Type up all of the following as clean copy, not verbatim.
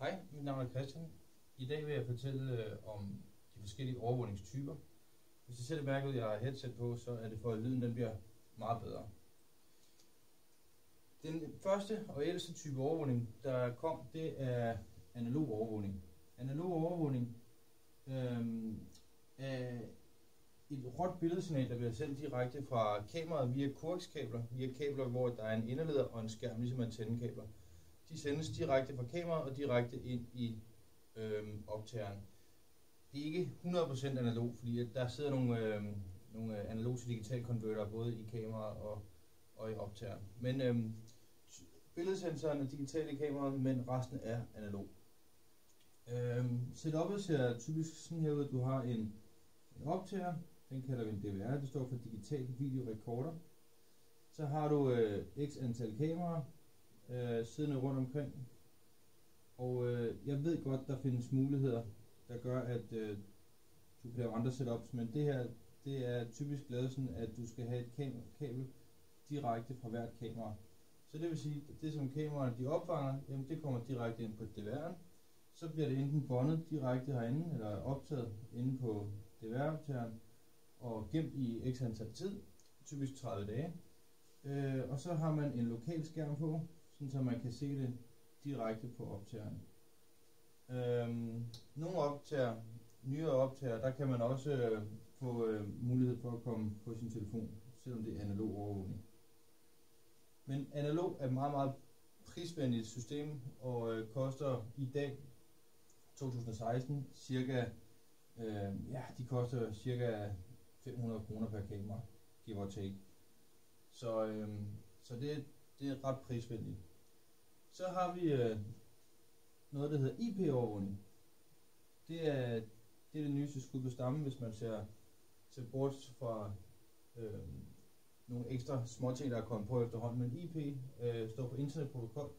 Hej, mit navn er Christian. I dag vil jeg fortælle om de forskellige overvågningstyper. Hvis I selv mærker, at jeg har headset på, så er det for, at lyden den bliver meget bedre. Den første og ældste type overvågning, der kom, det er analog overvågning. Analog overvågning er et råt billedssignal, der bliver sendt direkte fra kameraet via coaxkabler, via kabler, hvor der er en inderleder og en skærm, ligesom antennekabler. De sendes direkte fra kameraet og direkte ind i optageren. Det er ikke 100% analog, fordi der sidder nogle analog til digital konverter både i kameraet og i optageren. Men billedsensoren er digitale i kameraet, men resten er analog. Setupet ser typisk sådan her ud, at du har en optager, den kalder vi en DVR, det står for digital video recorder. Så har du x antal kameraer siddende rundt omkring, og jeg ved godt, der findes muligheder, der gør, at du kan lave andre setups, men det her, det er typisk lavet sådan, at du skal have et kabel direkte fra hvert kamera. Så det vil sige, at det som kameraerne de opfanger, jamen det kommer direkte ind på DVR'en. Så bliver det enten båndet direkte herinde, eller optaget inde på DVR-optageren, og gemt i x antal tid, typisk 30 dage. Og så har man en lokal skærm på, sådan så man kan se det direkte på optageren. Nogle optager, nyere optager, der kan man også få mulighed for at komme på sin telefon, selvom det er analog overvågning. Men analog er et meget, meget prisvenligt system, og koster i dag, 2016, cirka, de koster cirka 500 kroner per kamera, give or take. Så det er ret prisvenligt. Så har vi noget, der hedder IP-overvågning. Det er det nyeste skud på stammen, hvis man ser bort fra nogle ekstra småting, der er kommet på efterhånden. Men IP står for internetprotokol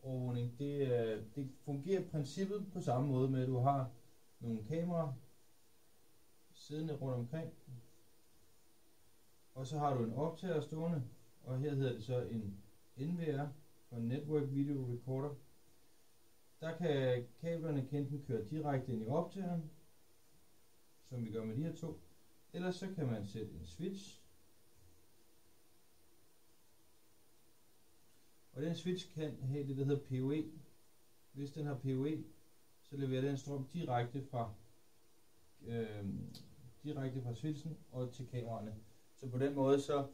overvågning. Det fungerer i princippet på samme måde med, at du har nogle kameraer siddende rundt omkring, og så har du en optager stående, og her hedder det så en NVR, for en Network Video Recorder. Der kan kablerne enten køre direkte ind i optageren, som vi gør med de her to, eller så kan man sætte en switch. Og den switch kan have det, der hedder PoE. Hvis den har PoE, så leverer den strøm direkte fra switchen og til kameraerne. Så på den måde så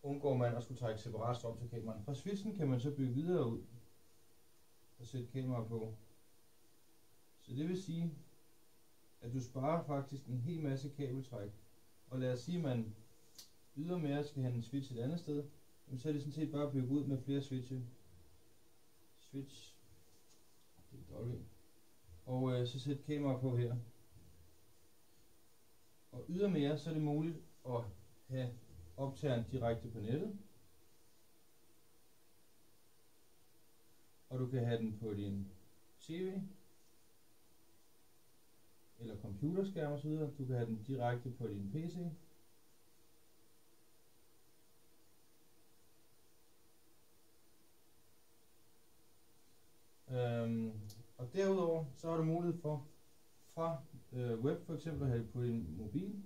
undgår man at skulle trække separat strøm til kameraerne. Fra switchen kan man så bygge videre ud og sætte kameraer på. Så det vil sige, at du sparer faktisk en hel masse kabeltræk. Og lad os sige, at man ydermere skal have en switch et andet sted, så er det sådan set bare at bygge ud med flere switche. Switch. Det er dårligt. Og så sætte kamera på her. Og ydermere så er det muligt at have optageren direkte på nettet. Og du kan have den på din TV eller computerskærm osv. Du kan have den direkte på din PC. Og derudover så har du mulighed for fra web for eksempel at have det på din mobil.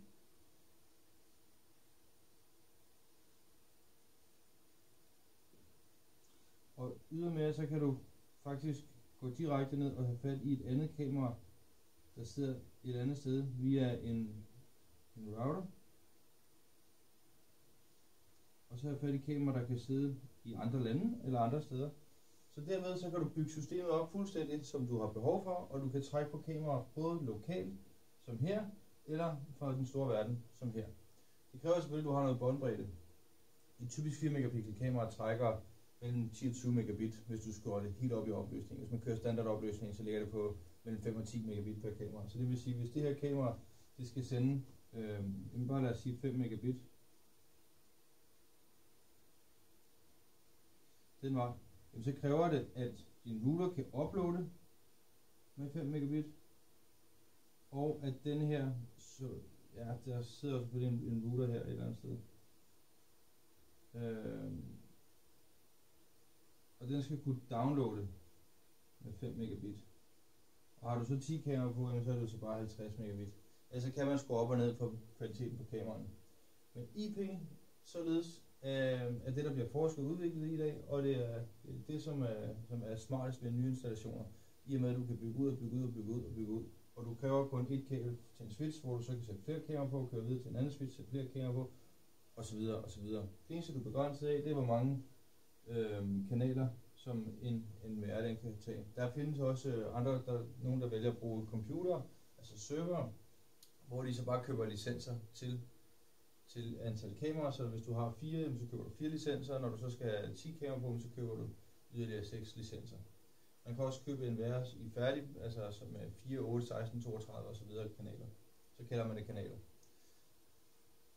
Og ydermere så kan du faktisk gå direkte ned og have fat i et andet kamera, der sidder et andet sted via en router. Og så have fat i kamera, der kan sidde i andre lande eller andre steder. Så derved så kan du bygge systemet op fuldstændig, som du har behov for, og du kan trække på kameraer både lokalt, som her, eller fra den store verden, som her. Det kræver selvfølgelig, at du har noget båndbredde. Et typisk 4 megapixel kamera trækker mellem 10 og 20 megabit, hvis du skruer det helt op i opløsning. Hvis man kører standardopløsning, så ligger det på mellem 5 og 10 megabit per kamera. Så det vil sige, hvis det her kamera, det skal sende, bare lad os sige 5 megabit, den var, så kræver det, at din router kan uploade med 5 megabit, og at den her, så, ja, der sidder også på en router her et eller andet sted. Og den skal kunne downloade med 5 megabit. Og har du så 10 kameraer på, så er det så bare 50 megabit. Altså kan man skrue op og ned på kvaliteten på kameraerne. Men IP, således er det, der bliver forsket og udviklet i dag, og det er det, som er smartest ved nye installationer, i og med at du kan bygge ud og bygge ud og bygge ud og bygge ud. Og du kræver kun et kabel til en switch, hvor du så kan sætte flere kameraer på, køre videre til en anden switch, sætte flere kameraer på, osv. osv. Det eneste, du er begrænset af, det er, hvor mange kanaler, som en NVR kan tage. Der findes også nogen, der vælger at bruge computer, altså server, hvor de så bare køber licenser til antal kameraer. Så hvis du har 4, så køber du 4 licenser, når du så skal have 10 kameraer på, så køber du yderligere 6 licenser. Man kan også købe NVR i færdig, altså som med 4, 8, 16, 32 osv. kanaler. Så kalder man det kanaler.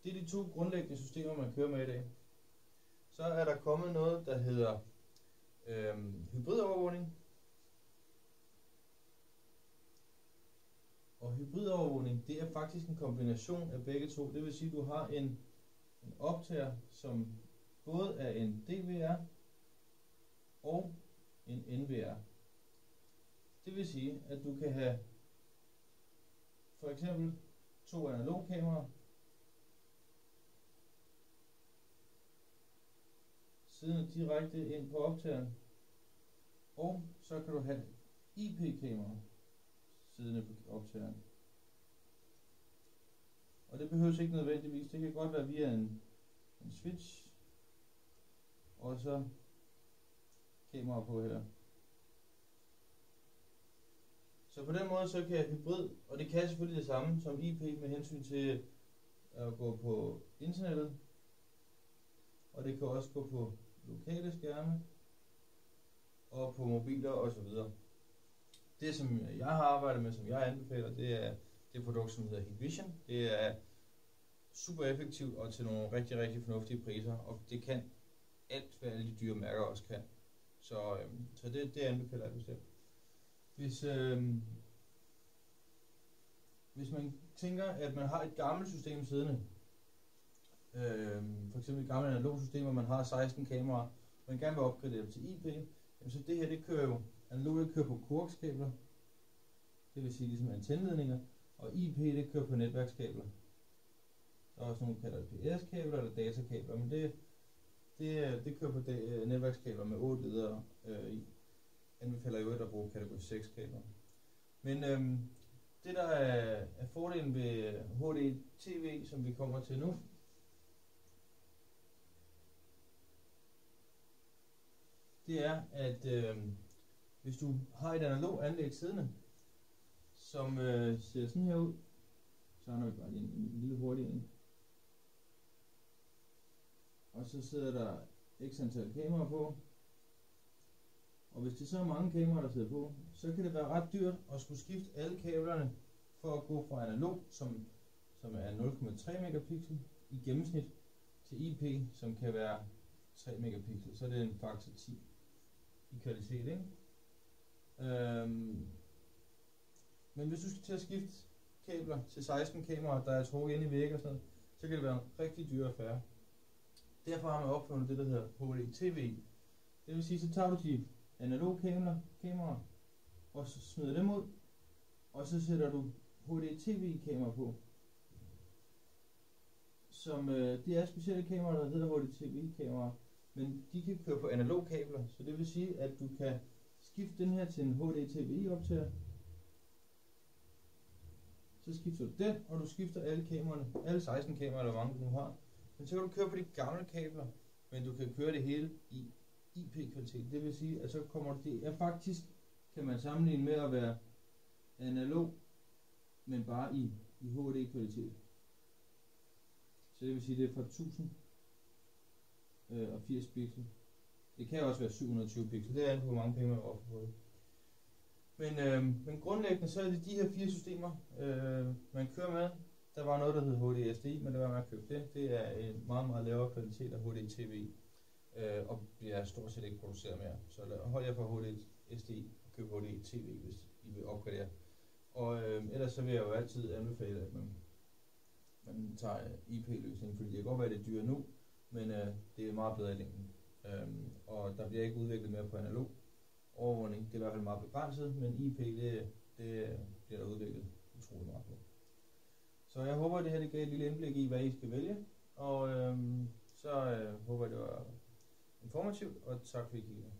Det er de 2 grundlæggende systemer, man kører med i dag. Så er der kommet noget, der hedder hybridovervågning. Og hybridovervågning, det er faktisk en kombination af begge to. Det vil sige, at du har en optager, som både er en DVR og en NVR. Det vil sige, at du kan have for eksempel 2 analogkameraer siddende direkte ind på optageren, og så kan du have IP-kameraer siddende på optageren. Og det behøves ikke nødvendigvis. Det kan godt være via en switch, og så kamera på her. Så på den måde så kan hybrid, og det kan selvfølgelig det samme som IP med hensyn til at gå på internettet, og det kan også gå på lokale skærme og på mobiler osv. Det som jeg har arbejdet med, som jeg anbefaler, det er det produkt, som hedder Hikvision. Det er super effektivt og til nogle rigtig, rigtig fornuftige priser, og det kan alt, hvad alle de dyre mærker også kan. Så det anbefaler jeg bestemt. Hvis man tænker, at man har et gammelt system siddende, for eksempel et gammelt analog system, hvor man har 16 kameraer, og man gerne vil opgradere til IP, så det her, det kører jo, analog kører på coaxkabler, det vil sige ligesom antenneledninger, og IP, det kører på netværkskabler. Der er også nogle, der kalder det PS-kabler eller datakabler, men det kører på netværkskabler med 8 ledere i. Anbefaler jo at bruge kategori 6 kabler. Men det der er fordelen ved HD-TV, som vi kommer til nu, det er, at hvis du har et analog anlæg siddende, som ser sådan her ud, så har vi bare lige en lille hurtig en. Og så sidder der x antal kameraer på. Og hvis det så er mange kameraer, der sidder på, så kan det være ret dyrt at skulle skifte alle kablerne for at gå fra analog, som er 0,3 megapixel i gennemsnit, til IP, som kan være 3 megapixel. Så er det en faktor 10 i kvalitet, ikke? Men hvis du skal til at skifte kabler til 16 kameraer, der er trukket ind i vægge og sådan noget, så kan det være en rigtig dyr affære. Derfor har man opfundet det, der hedder HD-TV. Det vil sige, så tager du de analog kameraer, og så smider dem ud, og så sætter du HD-TV-kamera på. Som det er specielle kameraer, der hedder HD-TV-kameraer, men de kan køre på analog kabler, så det vil sige, at du kan skifte den her til en HD-TV-optager. Så skifter du den, og du skifter alle kameraerne, alle 16 kameraer, eller hvor mange du nu har. Men så kan du køre på de gamle kabler, men du kan køre det hele i IP-kvalitet. Det vil sige, at så kommer det er faktisk, kan man sammenligne med at være analog, men bare i HD-kvalitet. Så det vil sige, det er fra 1080 pixel. Det kan også være 720 pixel. Det er alt, hvor mange penge man har på det. Men grundlæggende så er det de her 4 systemer, man kører med. Der var noget, der hed HDSDI, men det var med at købe det. Det er en meget, meget lavere kvalitet af HD-TV, og bliver stort set ikke produceret mere. Så hold jer for HDSDI og køb HD-TV, hvis I vil opgradere. Og ellers så vil jeg jo altid anbefale, at man tager IP-løsningen, fordi det kan godt være, det er dyre nu, men det er meget bedre i længden. Og der bliver ikke udviklet mere på analog overvågning. Det er i hvert fald meget begrænset, men IP det Det bliver der udviklet utrolig meget på. Så jeg håber, at det her gav et lille indblik i, hvad I skal vælge. Og så håber jeg, det var informativt, og tak fordi I kiggede.